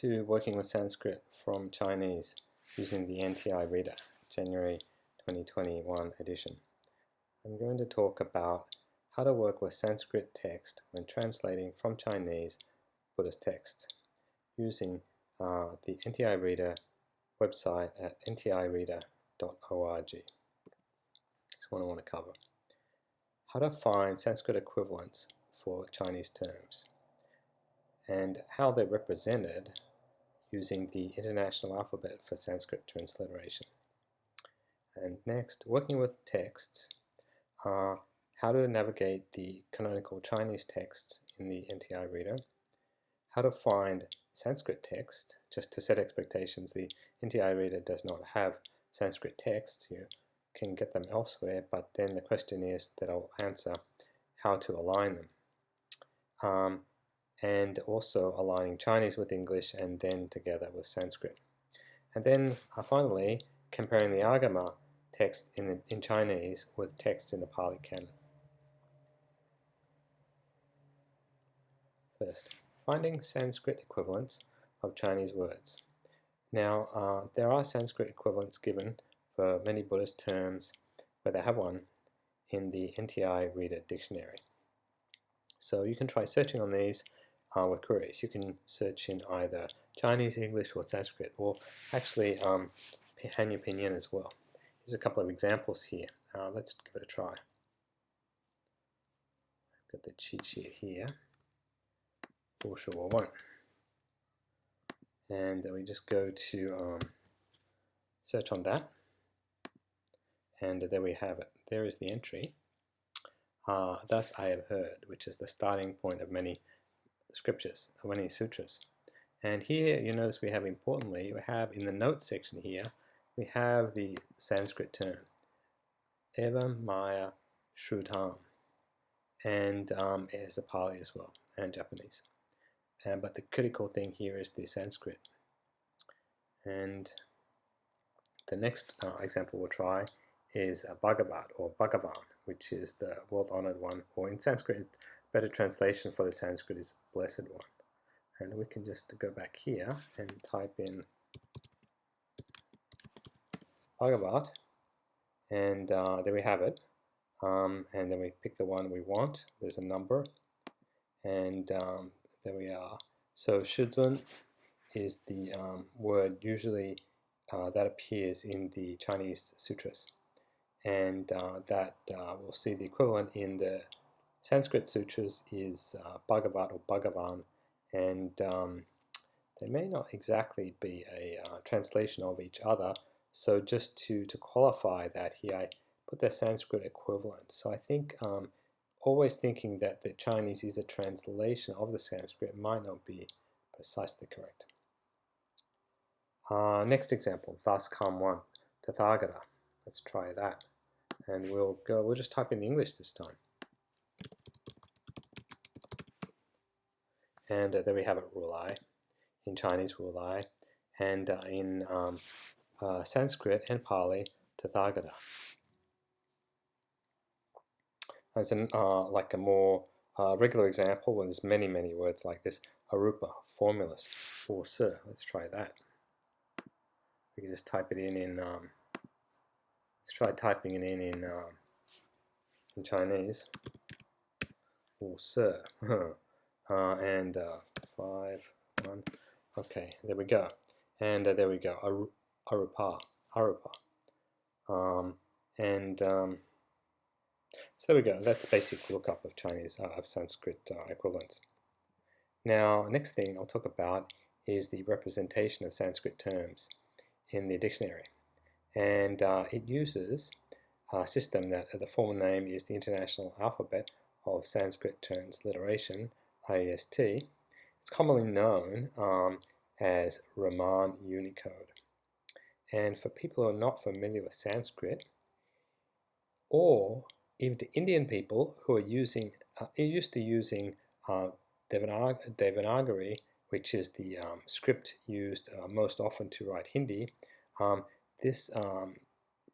to working with Sanskrit from Chinese using the NTI Reader, January 2021 edition. I'm going to talk about how to work with Sanskrit text when translating from Chinese Buddhist texts using the NTI Reader website at ntireader.org. That's what I want to cover. How to find Sanskrit equivalents for Chinese terms and how they're represented using the International Alphabet for Sanskrit Transliteration. And next, working with texts, how to navigate the canonical Chinese texts in the NTI Reader, how to find Sanskrit text. Just to set expectations, the NTI Reader does not have Sanskrit texts. You can get them elsewhere, but then the question is that I'll answer how to align them. And also aligning Chinese with English and then together with Sanskrit. And then finally, comparing the Āgama text in Chinese with text in the Pali Canon. First, finding Sanskrit equivalents of Chinese words. Now, there are Sanskrit equivalents given for many Buddhist terms, but they have one in the NTI Reader Dictionary. So you can try searching on these with queries. You can search in either Chinese, English, or Sanskrit, or actually Hanyu Pinyin as well. Here's a couple of examples here. Let's give it a try. I've got the cheat sheet here. 如是我聞. And then we just go to search on that. And there we have it. There is the entry. Thus I have heard, which is the starting point of many scriptures, many sutras. And here you notice we have, importantly, we have in the notes section here, we have the Sanskrit term, evaṃ, mayā, śrutam, and it has a Pali as well, and Japanese. But the critical thing here is the Sanskrit. And the next example we'll try is bhagavat or bhagavan, which is the world-honored one, or in Sanskrit, better translation for the Sanskrit is blessed one. And we can just go back here and type in bhagavat, and there we have it. And then we pick the one we want. There's a number, and there we are. So śrutam is the word usually that appears in the Chinese sutras, and that we'll see the equivalent in the Sanskrit sutras is bhagavat or bhagavan, and they may not exactly be a translation of each other. So just to qualify that here, I put the Sanskrit equivalent. So I think always thinking that the Chinese is a translation of the Sanskrit might not be precisely correct. Next example, thus come one, tathāgata. Let's try that, and we'll just type in English this time. And there we have it, rulai, in Chinese rulai, and in Sanskrit and Pali, tathāgata. As like a more regular example, when there's many words like this, arūpa, formless, or sir. Let's try that. We can just type it in let's try typing it in Chinese, or sir. And 5, 1, okay, there we go, and there we go, arūpa. So there we go, that's basic lookup of Chinese, of Sanskrit equivalents. Now, next thing I'll talk about is the representation of Sanskrit terms in the dictionary, and it uses a system that the formal name is the International Alphabet of Sanskrit Transliteration, IAST. It's commonly known as Raman Unicode. And for people who are not familiar with Sanskrit, or even to Indian people who are used to using Devanagari, which is the script used most often to write Hindi, this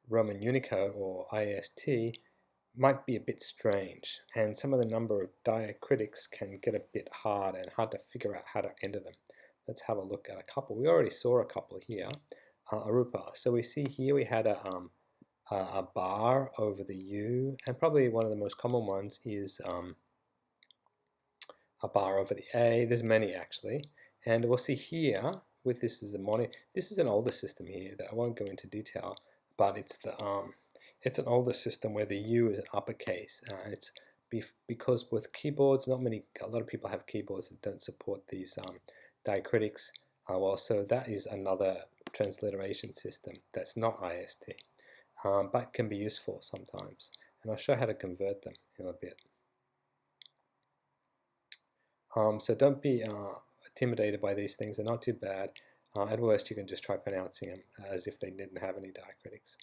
Roman Unicode or IAST might be a bit strange, and some of the number of diacritics can get a bit hard to figure out how to enter them. let's have a look at a couple. We already saw a couple here, arūpa. So we see here we had a bar over the U, and probably one of the most common ones is a bar over the A. There's many actually, and we'll see here with this is a mono. This is an older system here that I won't go into detail, but it's an older system where the U is an uppercase, and it's because with keyboards, a lot of people have keyboards that don't support these diacritics. Well, so that is another transliteration system that's not IAST, but can be useful sometimes, and I'll show how to convert them in a bit. So don't be intimidated by these things. They're not too bad. At worst, you can just try pronouncing them as if they didn't have any diacritics.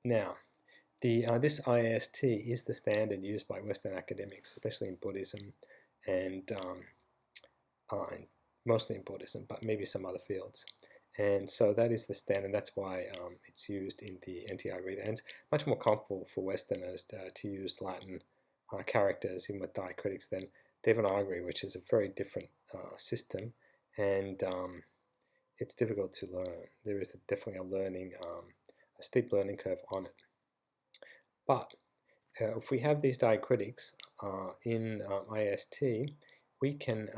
Now, this IAST is the standard used by Western academics, especially in Buddhism and mostly in Buddhism, but maybe some other fields. And so that is the standard. That's why it's used in the NTI Reader. And it's much more comfortable for Westerners to use Latin characters, even with diacritics, than Devanagari, which is a very different system, and it's difficult to learn. There is definitely a steep learning curve on it. But if we have these diacritics in IAST, we can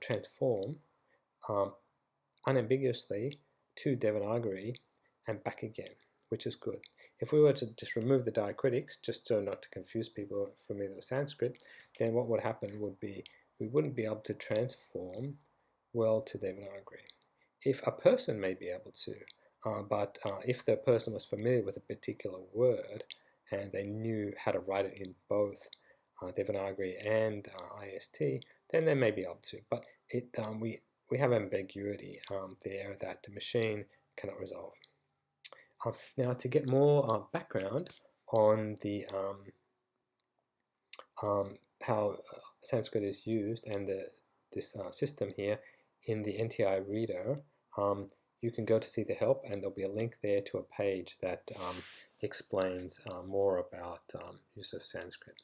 transform unambiguously to Devanagari and back again, which is good. If we were to just remove the diacritics, just so not to confuse people familiar with Sanskrit, then what would happen would be we wouldn't be able to transform well to Devanagari. If a person may be able to, but if the person was familiar with a particular word and they knew how to write it in both Devanagari and IAST, then they may be able to. But we have ambiguity there that the machine cannot resolve. Now, to get more background on the how Sanskrit is used and this system here in the NTI Reader, you can go to see the help, and there'll be a link there to a page that explains more about use of Sanskrit.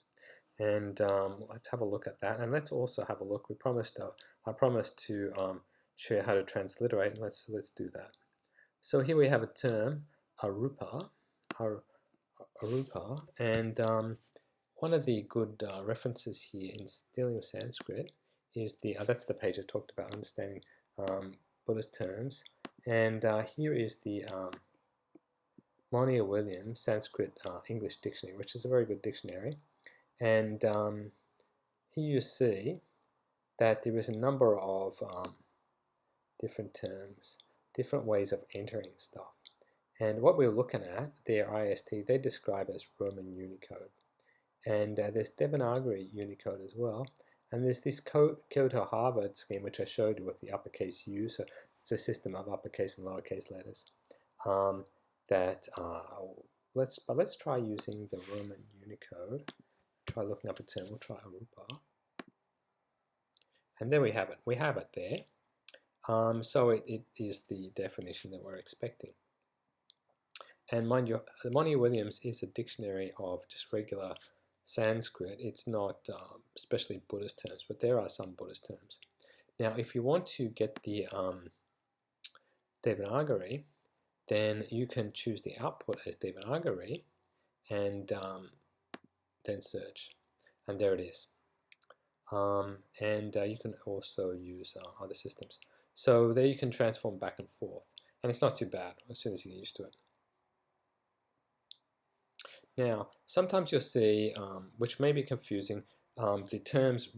And let's have a look at that, and let's also have a look. I promised to share how to transliterate, and let's do that. So here we have a term, arūpa, and one of the good references here in dealing with Sanskrit is that's the page I talked about, understanding Buddhist terms, and here is the Monier-Williams Sanskrit English Dictionary, which is a very good dictionary, and here you see that there is a number of different terms, different ways of entering stuff. And what we're looking at, their IAST, they describe as Roman Unicode. And there's Devanagari Unicode as well. And there's this Kyoto Harvard scheme, which I showed you with the uppercase U. So it's a system of uppercase and lowercase letters. Let's try using the Roman Unicode. Try looking up a term. We'll try arūpa. And there we have it. We have it there. So it is the definition that we're expecting. And mind you, the Monier-Williams is a dictionary of just regular Sanskrit. It's not especially Buddhist terms, but there are some Buddhist terms. Now, if you want to get the Devanagari, then you can choose the output as Devanagari and then search. And there it is. And you can also use other systems. So there you can transform back and forth. And it's not too bad as soon as you get used to it. Now, sometimes you'll see, which may be confusing, the terms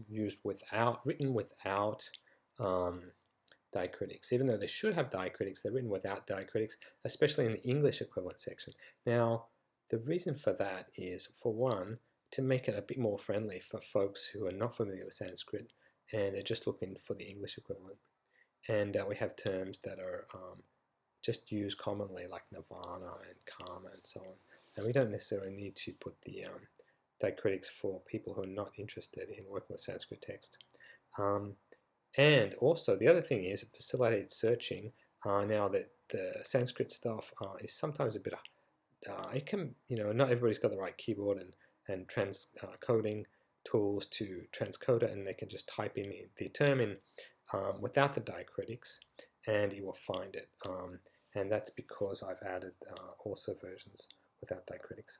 written without diacritics. Even though they should have diacritics, they're written without diacritics, especially in the English equivalent section. Now, the reason for that is, for one, to make it a bit more friendly for folks who are not familiar with Sanskrit and they're just looking for the English equivalent. And we have terms that are just used commonly, like nirvana and karma and so on. And we don't necessarily need to put the diacritics for people who are not interested in working with Sanskrit text. And also, the other thing is it facilitates searching. Now that the Sanskrit stuff is sometimes a bit, it can, not everybody's got the right keyboard and transcoding tools to transcode it, and they can just type in the term in without the diacritics, and it will find it. And that's because I've added also versions without diacritics.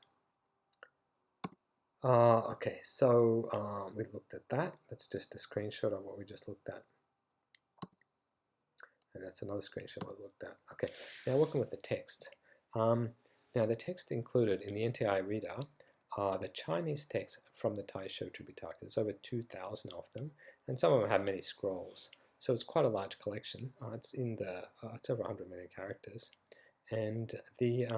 Okay, so we looked at that. That's just a screenshot of what we just looked at. And that's another screenshot we looked at. Okay, now working with the text. Now the text included in the NTI Reader are the Chinese text from the Taisho Tripitaka. There's over 2,000 of them, and some of them have many scrolls. So it's quite a large collection. It's in the it's over 100 million characters, and the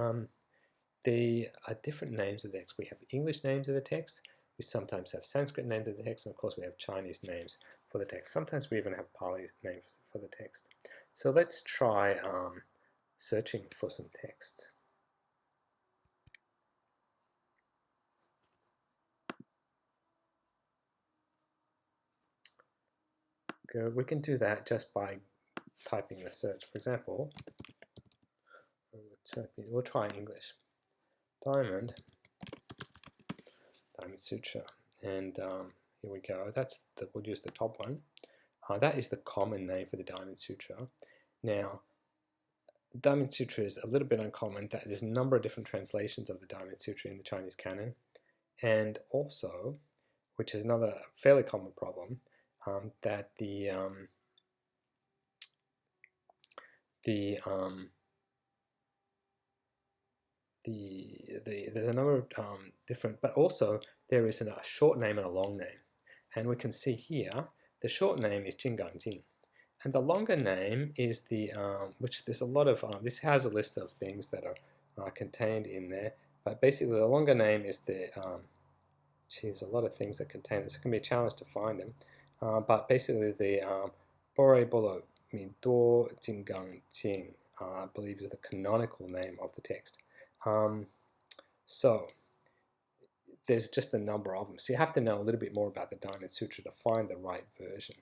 different names of the text. We have English names of the text. We sometimes have Sanskrit names of the text, and of course we have Chinese names for the text. Sometimes we even have Pali names for the text. So let's try searching for some text. We can do that just by typing the search. For example, we'll try English. Diamond Sutra, and here we go. We'll use the top one. That is the common name for the Diamond Sutra. Now, Diamond Sutra is a little bit uncommon. There's a number of different translations of the Diamond Sutra in the Chinese canon, and also, which is another fairly common problem, that there's a number of different, but also there is a short name and a long name, and we can see here the short name is Jinggangjing, and the longer name is the which there's a lot of this has a list of things that are contained in there, but basically the longer name is the a lot of things that contain this. It can be a challenge to find them. But basically the Bore Bolo Do Jinggang Jing, I believe, is the canonical name of the text. So there's just a number of them. So you have to know a little bit more about the Diamond Sutra to find the right version.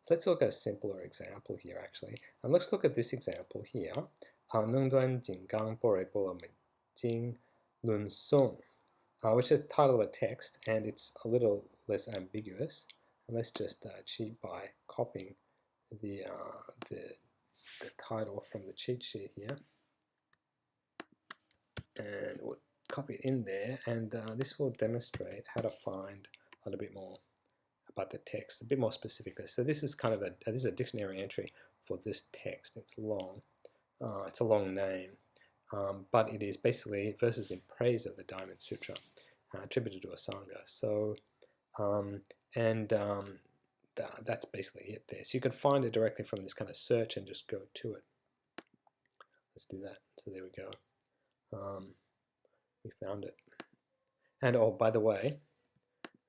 So let's look at a simpler example here, actually. And let's look at this example here. Nung Duan Jinggang Bore Bolo Jing Lun Song, which is the title of a text, and it's a little less ambiguous. And let's just cheat by copying the title from the cheat sheet here, and we'll copy it in there, and this will demonstrate how to find a little bit more about the text, a bit more specifically. So this is kind of this is a dictionary entry for this text. It's long, it's a long name, but it is basically verses in praise of the Diamond Sutra, attributed to a Sangha. So that's basically it there. So you can find it directly from this kind of search and just go to it. Let's do that. So there we go. We found it. And oh, by the way,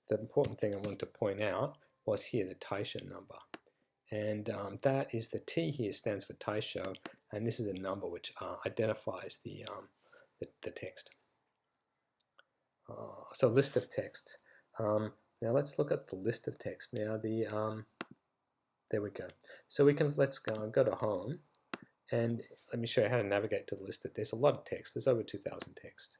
the important thing I wanted to point out was here the Taisho number. And that is the T here stands for Taisho, and this is a number which identifies the text. So list of texts. Now let's look at the list of text. Now there we go. So let's go to home, and let me show you how to navigate to the list. There's a lot of text. There's over 2,000 texts.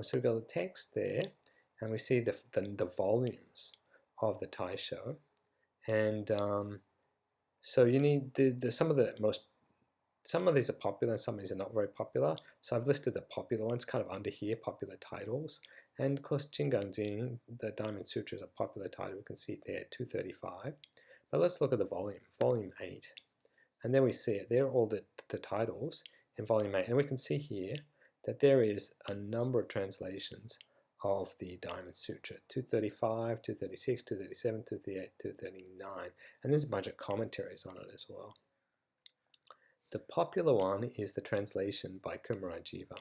So we've got the text there, and we see the volumes of the Taisho, and so you need some of these are popular and some of these are not very popular. So I've listed the popular ones kind of under here, popular titles. And of course, Jinggangjing, the Diamond Sutra, is a popular title. We can see it there, 235. But let's look at the volume 8. And then we see it. There are all the titles in volume 8. And we can see here that there is a number of translations of the Diamond Sutra, 235, 236, 237, 238, 239. And there's a bunch of commentaries on it as well. The popular one is the translation by Kumarajiva.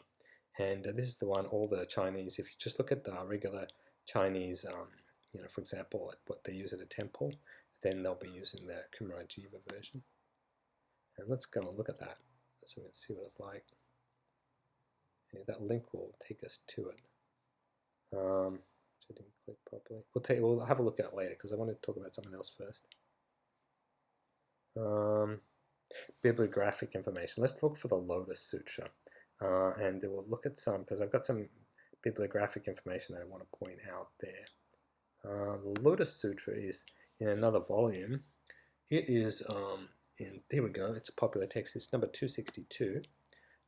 And this is the one all the Chinese, if you just look at the regular Chinese, for example, what they use at a temple, then they'll be using the Kumarajiva version. And let's go and look at that so we can see what it's like. And that link will take us to it. I didn't click properly. We'll have a look at it later because I want to talk about something else first. Bibliographic information. Let's look for the Lotus Sutra. And we'll look at some, because I've got some bibliographic information that I want to point out there. The Lotus Sutra is in another volume. It is there we go. It's a popular text. It's number 262,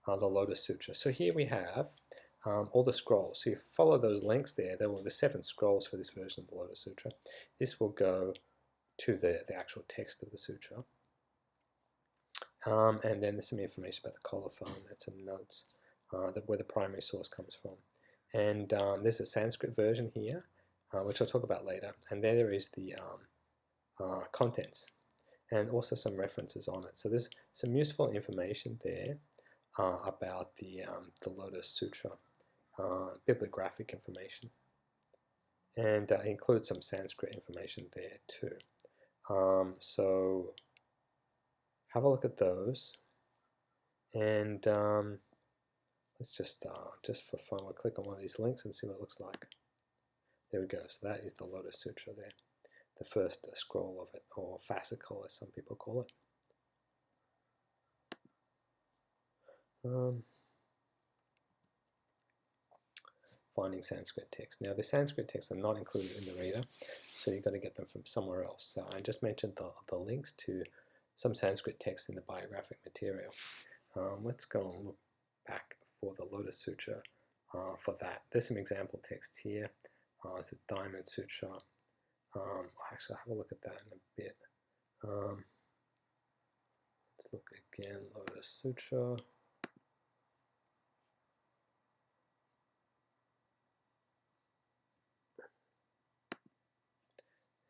the Lotus Sutra. So here we have all the scrolls. So you follow those links there. There were the 7 scrolls for this version of the Lotus Sutra. This will go to the actual text of the sutra. And then there's some information about the colophon and some notes where the primary source comes from. And there's a Sanskrit version here, which I'll talk about later. And there is the contents and also some references on it. So there's some useful information there about the Lotus Sutra, bibliographic information. And includes some Sanskrit information there too. So have a look at those. And let's just for fun, we'll click on one of these links and see what it looks like. There we go. So that is the Lotus Sutra there. The first scroll of it, or fascicle as some people call it. Finding Sanskrit text. Now the Sanskrit texts are not included in the reader, so you've got to get them from somewhere else. So I just mentioned the links to some Sanskrit texts in the biographic material. Let's go and look back for the Lotus Sutra for that. There's some example texts here. There's the Diamond Sutra. Actually, I'll have a look at that in a bit. Let's look again, Lotus Sutra.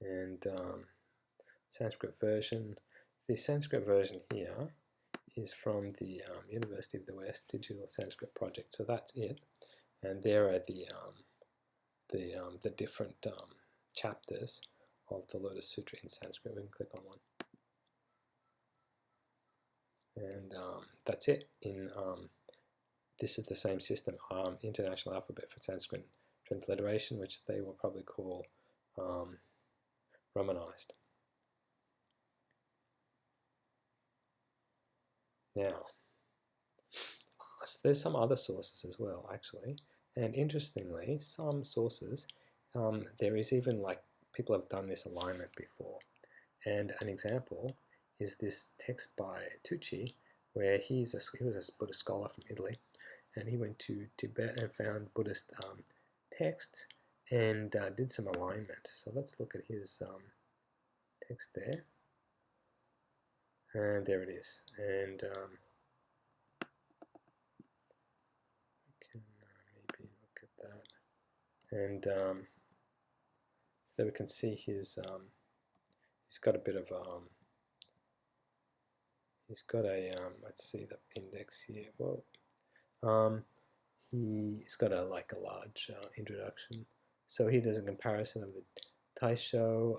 And Sanskrit version. The Sanskrit version here is from the University of the West Digital Sanskrit Project. So that's it. And there are the different chapters of the Lotus Sutra in Sanskrit. We can click on one. And that's it. This is the same system, International Alphabet for Sanskrit Transliteration, which they will probably call Romanized. Now, there's some other sources as well, actually. And interestingly, some sources, there is even like people have done this alignment before. And an example is this text by Tucci, where he was a Buddhist scholar from Italy, and he went to Tibet and found Buddhist texts and did some alignment. So let's look at his text there. And there it is. And we can maybe look at that. And so we can see his, he's got a bit of, he's got a, let's see the index here. Whoa. He's got a large introduction. So he does a comparison of the Taisho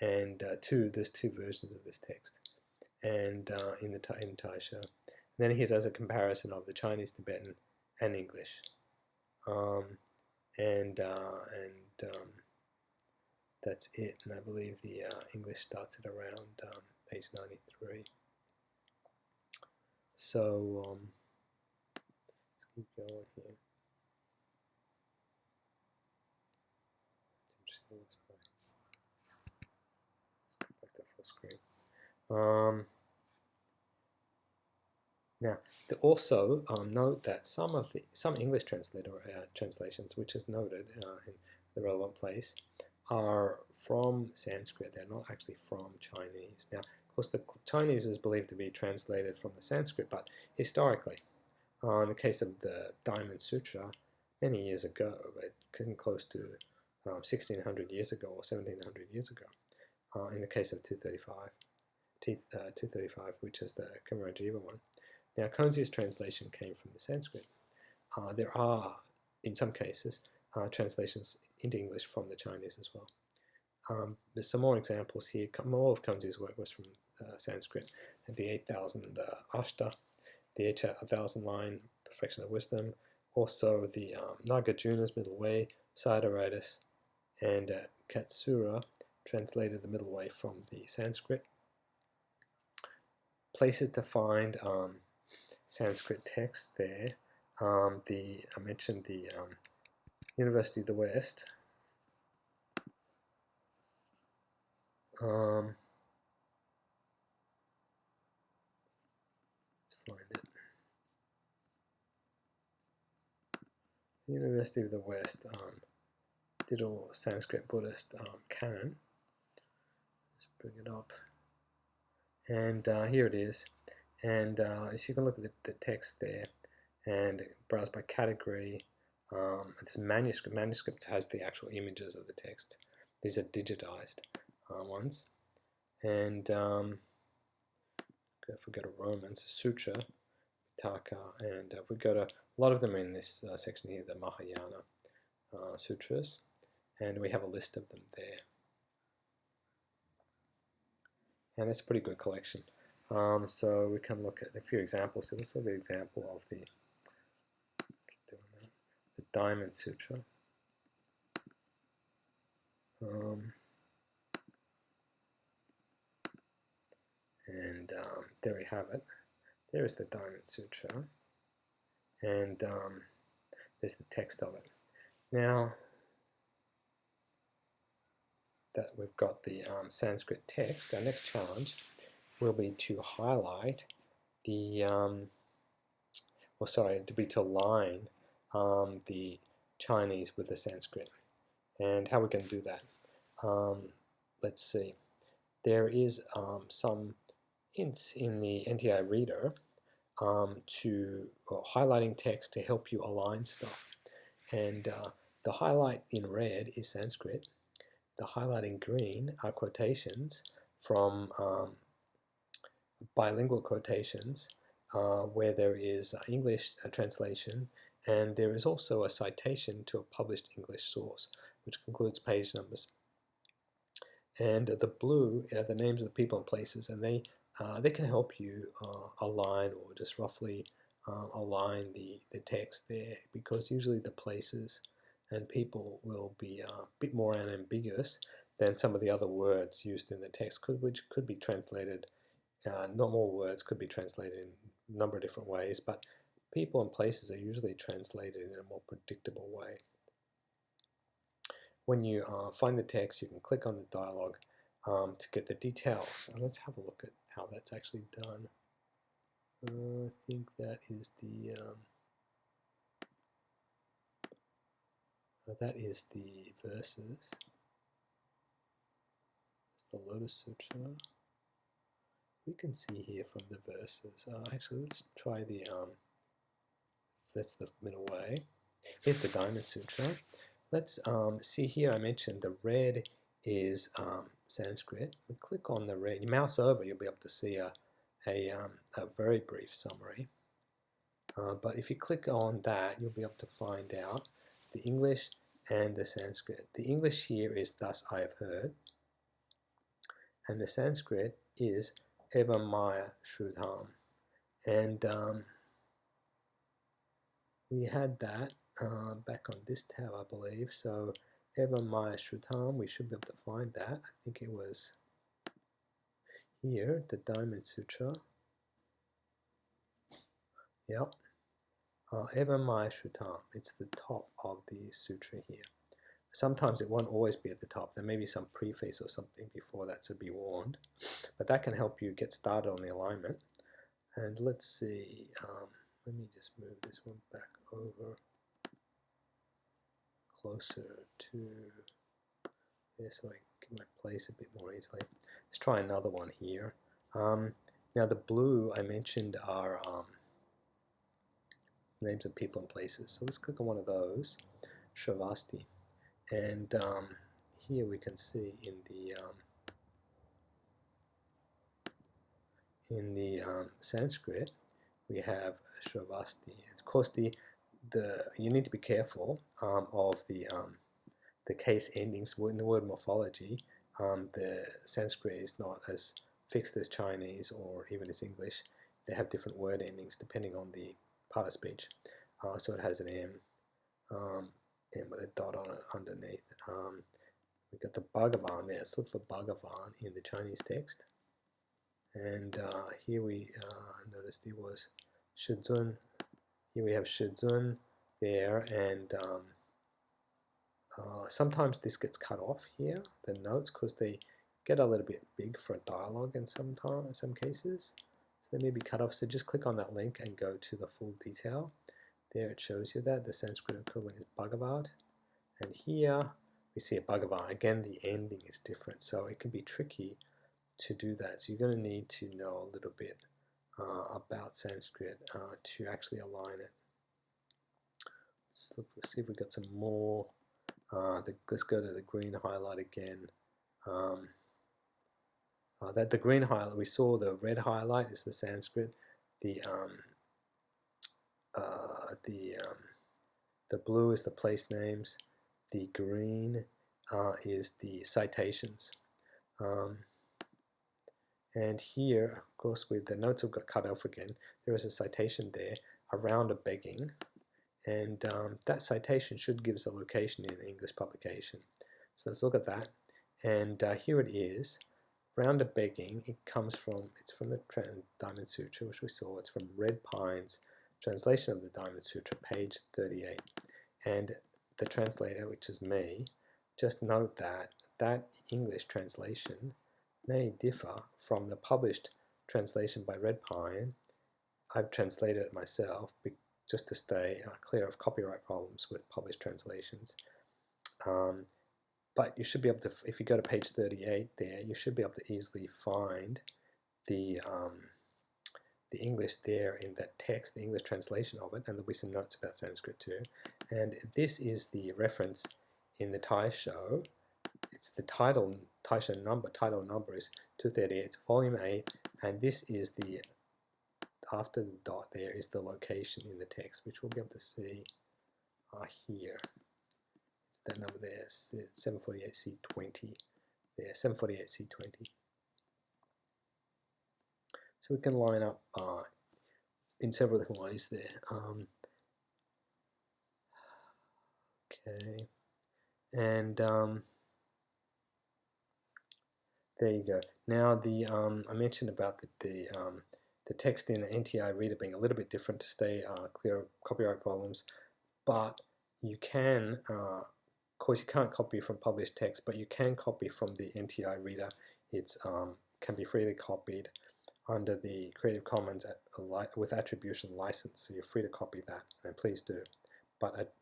and there's 2 versions of this text. And in Taisho. Then he does a comparison of the Chinese, Tibetan, and English. That's it. And I believe the English starts at around page 93. So let's keep going here. It's interesting. Let's go back to full screen. Now, also note that some English translations, which is noted in the relevant place, are from Sanskrit. They're not actually from Chinese. Now, of course, the Chinese is believed to be translated from the Sanskrit, but historically, in the case of the Diamond Sutra, many years ago, getting close to 1600 years ago or 1700 years ago, in the case of 235, which is the Kamarajiva one. Now, Konzi's translation came from the Sanskrit. There are, in some cases, translations into English from the Chinese as well. There's some more examples here. More of Konzi's work was from Sanskrit. And the 8,000 Ashta, the 8,000 line Perfection of Wisdom, also the Nagarjuna's Middle Way, Siddharatas, and Katsura translated the Middle Way from the Sanskrit. Places to find Sanskrit texts there. I mentioned the University of the West let's find it. University of the West Digital Sanskrit Buddhist Canon. Let's bring it up. And here it is. And so you can look at the text there and browse by category. It's manuscript. Manuscript has the actual images of the text. These are digitized ones. And if we go to Romans, Sutra, Pitaka, and if we go to, a lot of them are in this section here, the Mahayana sutras, and we have a list of them there. And it's a pretty good collection. So we can look at a few examples. So this will be an example of the Diamond Sutra. And there we have it. There is the Diamond Sutra. And there's the text of it. Now that we've got the Sanskrit text, our next challenge will be to highlight the, to align the Chinese with the Sanskrit. And how we can do that? Let's see. There is some hints in the NTI Reader to highlighting text to help you align stuff. And the highlight in red is Sanskrit. The highlight in green are quotations from bilingual quotations where there is English translation, and there is also a citation to a published English source, which includes page numbers. And the blue are the names of the people and places, and they can help you align or just roughly align the text there, because usually the places and people will be a bit more unambiguous than some of the other words used in the text, which could be translated, normal words could be translated in a number of different ways, but people and places are usually translated in a more predictable way. When you find the text, you can click on the dialogue to get the details. And let's have a look at how that's actually done. I think that is the verses. It's the Lotus Sutra. We can see here from the verses. Actually, let's try the that's the middle way. Here's the Diamond Sutra. Let's see here. I mentioned the red is Sanskrit. We click on the red. You mouse over, you'll be able to see a very brief summary. But if you click on that, you'll be able to find out the English and the Sanskrit. The English here is "Thus I have heard," and the Sanskrit is "evaṃ mayā śrutam." And we had that back on this tab, I believe. So evaṃ mayā śrutam, we should be able to find that. I think it was here, the Diamond Sutra. Yep. Evaṃ mayā śrutam. It's the top of the sutra here. Sometimes it won't always be at the top. There may be some preface or something before that, so be warned. But that can help you get started on the alignment. And let's see. Let me just move this one back over closer to there so I can get my place a bit more easily. Let's try another one here. Now the blue I mentioned are names of people and places. So let's click on one of those, Shavasti. And here we can see in the Sanskrit we have Shavasti. Of course, you need to be careful of the case endings. In the word morphology, the Sanskrit is not as fixed as Chinese or even as English. They have different word endings depending on the part of speech. So it has an M, and with a dot on it underneath. We've got the bhagavat there. Let's look for bhagavat in the Chinese text. And here we noticed it was shizun. Here we have shizun there, and sometimes this gets cut off here, the notes, because get a little bit big for a dialogue in some cases. So they may be cut off. So just click on that link and go to the full detail. There it shows you that the Sanskrit equivalent is bhagavat. And here we see a bhagavat. Again, the ending is different. So it can be tricky to do that. So you're going to need to know a little bit about Sanskrit to actually align it. Let's see if we got some more. Let's go to the green highlight again. That the green highlight, we saw the red highlight is the Sanskrit. The blue is the place names. The green is the citations. And here, of course, with the notes have got cut off again, there is a citation there around a begging. And that citation should give us a location in an English publication. So let's look at that. And here it is. Round a begging, it's from the Diamond Sutra, which we saw. It's from Red Pine's translation of the Diamond Sutra, page 38. And the translator, which is me, just note that that English translation may differ from the published translation by Red Pine. I've translated it myself just to stay clear of copyright problems with published translations. But you should be able to, if you go to page 38 there, you should be able to easily find the English there in that text, the English translation of it, and there'll be some notes about Sanskrit too. And this is the reference in the Taisho. It's the title number is 238, it's volume 8, and this is the, after the dot there is the location in the text, which we'll be able to see here. It's that number there, 748C20. There, 748C20. So we can line up in several different ways there. Okay, and there you go. Now I mentioned about the text in the NTI Reader being a little bit different to stay clear of copyright problems, but you can, of course you can't copy from published text, but you can copy from the NTI Reader. It's can be freely copied under the Creative Commons with attribution license, so you're free to copy that, and please do. But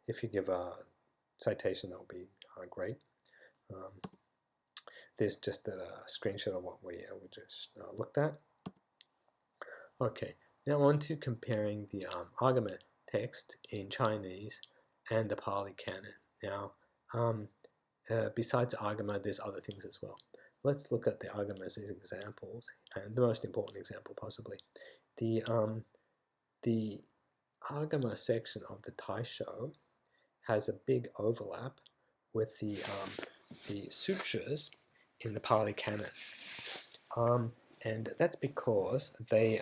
if you give a citation, that would be great. There's just a screenshot of what we just looked at. Okay, now on to comparing the Āgama text in Chinese and the Pali Canon. Now, besides Āgama, there's other things as well. Let's look at the Āgama as examples, and the most important example possibly. The Āgama section of the Taisho has a big overlap with the sutras in the Pali Canon. And that's because they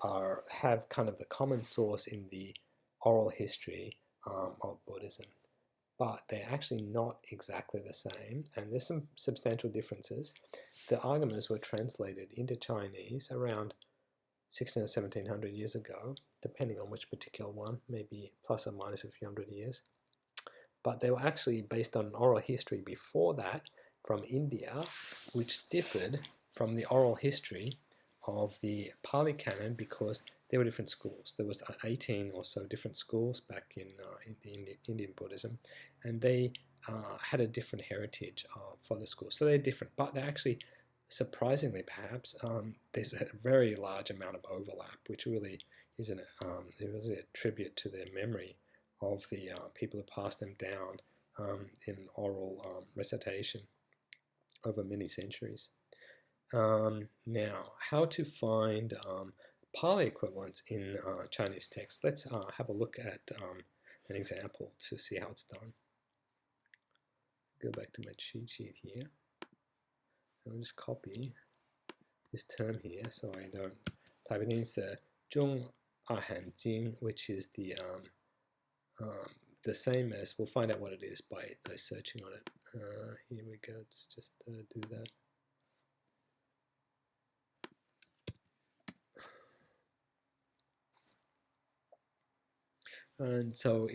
have kind of the common source in the oral history of Buddhism. But they're actually not exactly the same, and there's some substantial differences. The Āgamas were translated into Chinese around 1600 or 1700 years ago, depending on which particular one, maybe plus or minus a few hundred years. But they were actually based on an oral history before that from India, which differed from the oral history of the Pali Canon because there were different schools. There was 18 or so different schools back in Indian Buddhism, and they had a different heritage for the schools. So they're different, but they're actually, surprisingly perhaps, there's a very large amount of overlap, which really is it was a tribute to their memory of the people who passed them down in oral recitation over many centuries. Now, how to find Pali equivalents in Chinese text. Let's have a look at an example to see how it's done. Go back to my cheat sheet here. I'll just copy this term here so I don't type it in. It's Zhong Ahan Jing, which is the same as, we'll find out what it is by searching on it. Here we go, let's just do that. And so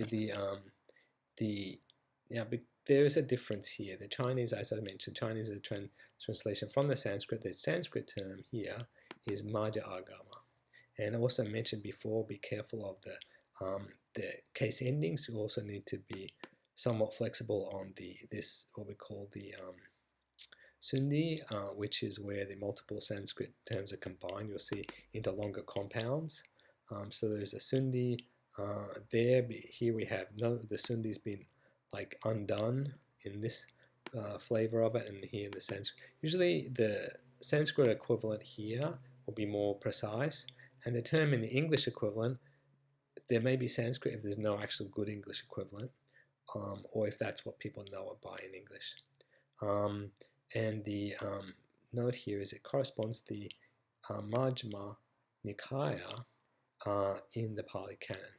there is a difference here. The Chinese, as I mentioned, Chinese is a translation from the Sanskrit. The Sanskrit term here is mayā Āgama. And I also mentioned before, be careful of the case endings. You also need to be somewhat flexible on this what we call the sandhi, which is where the multiple Sanskrit terms are combined. You'll see into longer compounds. So there's a sandhi there. Here we have the sandhi's been like undone in this flavor of it, and here in the Sanskrit. Usually the Sanskrit equivalent here will be more precise, and the term in the English equivalent, there may be Sanskrit if there's no actual good English equivalent, or if that's what people know it by in English. And the note here is it corresponds to the Majjhima Nikaya in the Pali Canon,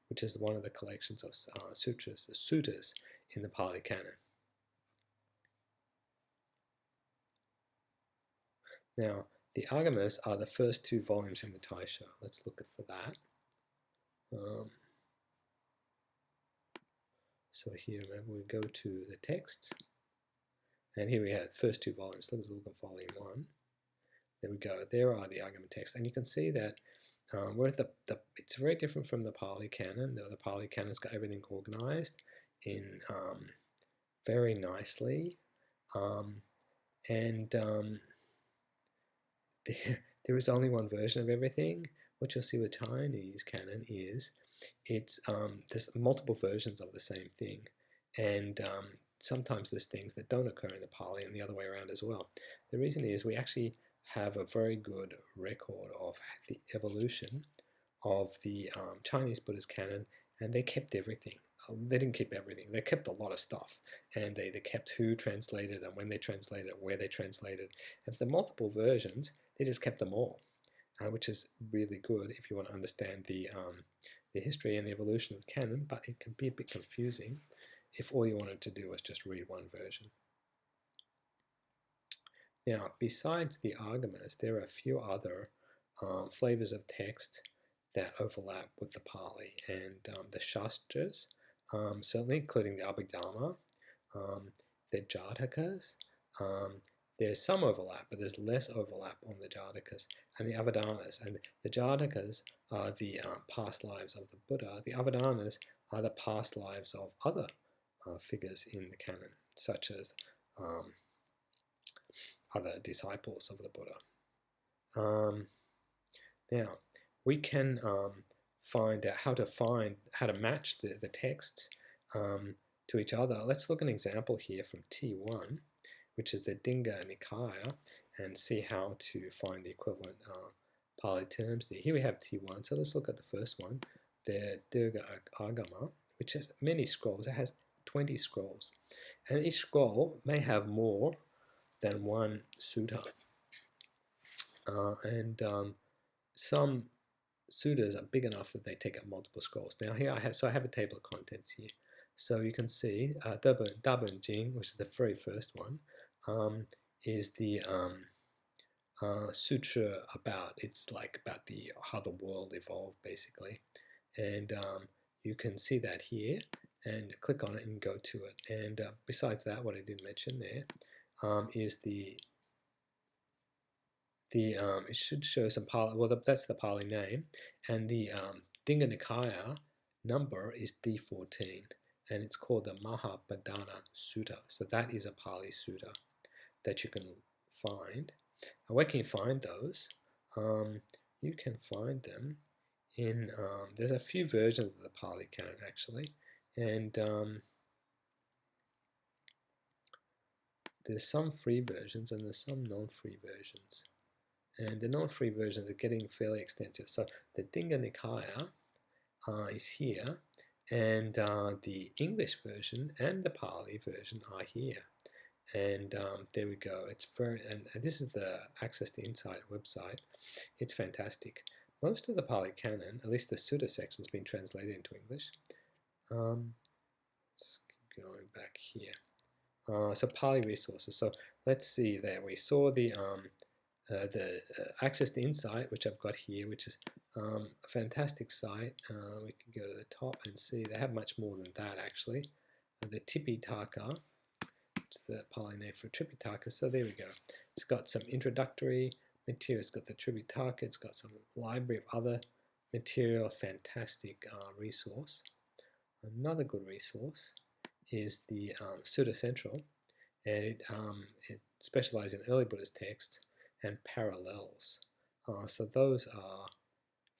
which is one of the collections of suttas in the Pali Canon. Now, the Āgamas are the first two volumes in the Taisha. Let's look for that. So here, remember, we go to the texts, and here we have the first two volumes. Let's look at volume 1. There we go. There are the Āgama texts, and you can see that we're at it's very different from the Pali Canon. The Pali Canon's got everything organized in very nicely, and there is only one version of everything. What you'll see with Chinese Canon is there's multiple versions of the same thing, and sometimes there's things that don't occur in the Pali and the other way around as well. The reason is we actually have a very good record of the evolution of the Chinese Buddhist canon, and they kept everything. They didn't keep everything. They kept a lot of stuff, and they kept who translated and when they translated, where they translated. If there are multiple versions, they just kept them all, which is really good if you want to understand the history and the evolution of the canon, but it can be a bit confusing if all you wanted to do was just read one version. Now, besides the Āgamas, there are a few other flavors of text that overlap with the Pali, and the Shastras, certainly including the Abhidhamma, the Jatakas. There's some overlap, but there's less overlap on the Jatakas and the Avadanas. And the Jatakas are the past lives of the Buddha. The Avadanas are the past lives of other figures in the canon, such as other disciples of the Buddha. Now, we can find out how to match the texts to each other. Let's look at an example here from T1, which is the Dinga Nikaya, and see how to find the equivalent Pali terms there. Here we have T1, so let's look at the first one, the Dirgha Āgama, which has many scrolls. It has 20 scrolls, and each scroll may have more than one sutta. Some suttas are big enough that they take up multiple scrolls. Now here I have a table of contents here. So you can see Dabun Jing, which is the very first one, is the sutra about how the world evolved basically, and you can see that here and click on it and go to it. And besides that, what I didn't mention there is it should show some Pali. Well, that's the Pali name, and the Dinga Nikaya number is D14, and it's called the Mahapadana Sutta. So that is a Pali Sutta that you can find. And where can you find those? You can find them in, there's a few versions of the Pali Canon actually, and there's some free versions and there's some non-free versions. And the non-free versions are getting fairly extensive. So the Dinga Nikaya is here, and the English version and the Pali version are here. And there we go. It's and this is the Access to Insight website. It's fantastic. Most of the Pali Canon, at least the Sutta section, has been translated into English. Let's keep going back here. So Pali resources. So let's see there. We saw the Access to Insight, which I've got here, which is a fantastic site. We can go to the top and see they have much more than that actually. the Tipitaka. It's the Pali name for Tripitaka. So there we go. It's got some introductory material. It's got the Tripitaka. It's got some library of other material. Fantastic resource. Another good resource is the Sutta Central, and it specializes in early Buddhist texts and parallels. So those are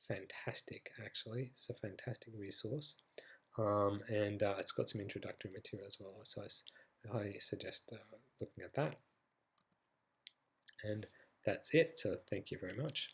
fantastic, actually. It's a fantastic resource, and it's got some introductory material as well. So I highly suggest looking at that. And that's it. So thank you very much.